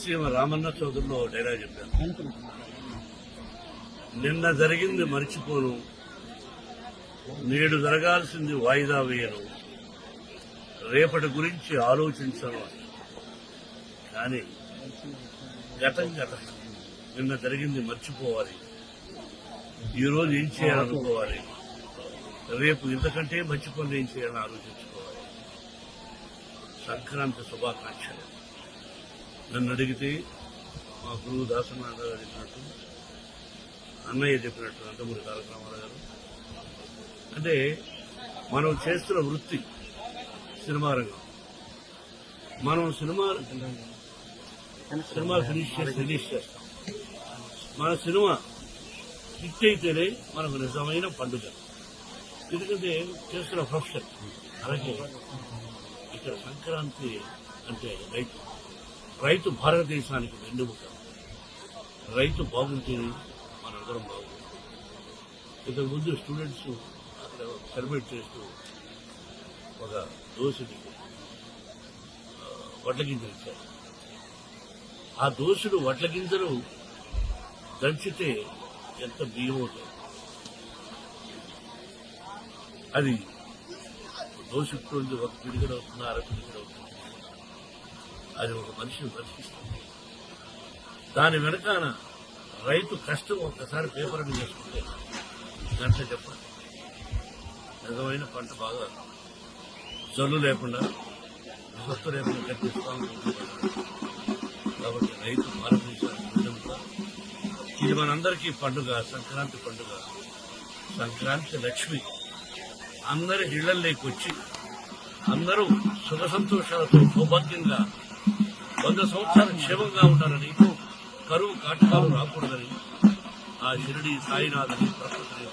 Rayalaseema Ramanna చౌదరిలో dialogue చెప్పాను. నిన్న జరిగింది మర్చిపోను, నేడు జరగాల్సింది వాయిదా వేయను, రేపటి గురించి ఆలోచించను. కానీ గతం గతం, నిన్న జరిగింది మర్చిపోవాలి, ఈరోజు ఏం చేయాలనుకోవాలి, రేపు ఇంతకంటే మంచి పనులు ఏం చేయాలని ఆలోచించుకోవాలి. సంక్రాంతి శుభాకాంక్షలు. నన్ను అడిగితే మా గురువు దాసనాథ గారు చెప్పినట్టు, అన్నయ్య చెప్పినట్టు, నందమూరి తారక రామారావు గారు, అంటే మనం చేస్తున్న వృత్తి సినిమా రంగం. మనం సినిమా ఫినిష్ చేసి రిలీజ్ చేస్తాం. మన సినిమా హిట్ అయితేనే మనకు నిజమైన పండుగ. ఎందుకంటే చేస్తున్న ప్రొఫెషన్. అలాగే ఇక్కడ సంక్రాంతి అంటే రైతు భారతదేశానికి వెన్నుముక. రైతు బాగుంటేనే మనందరం బాగుంటుంది. ఇంతకుముందు స్టూడెంట్స్ అక్కడ సెలబ్రేట్ చేస్తూ ఒక దోసుడి వడ్ల గింజలు ఇచ్చారు. ఆ దోసుడు వడ్ల గింజలు దంచితే ఎంత బియ్యం అవుతుంది. అది దోసుకుంది, ఒక పిడిగడ అవుతుంది, అర పిడిగడ అవుతుంది. అది ఒక మనిషిని బతికిస్తుంది. దాని వెనకాన రైతు కష్టం ఒక్కసారి పేపర్ మీద చేసుకుంటే గంట చెప్పాలి. నిజమైన పంట బాగా జల్లు లేకుండా, విపత్తు లేకుండా కట్టిస్తాం. కాబట్టి రైతు భారతదేశానికి నిజంగా ఇది మనందరికీ పండుగ. సంక్రాంతి పండుగ. సంక్రాంతి లక్ష్మి అందరి ఇళ్లలోకి వచ్చి అందరూ సుఖ సంతోషాలతో సౌభాగ్యంగా 100 సంవత్సరాలు క్షేమంగా ఉండాలని, కరువు కాటకాలు రాకూడదని ఆ షిరిడి సాయినాథని ప్రకృతిని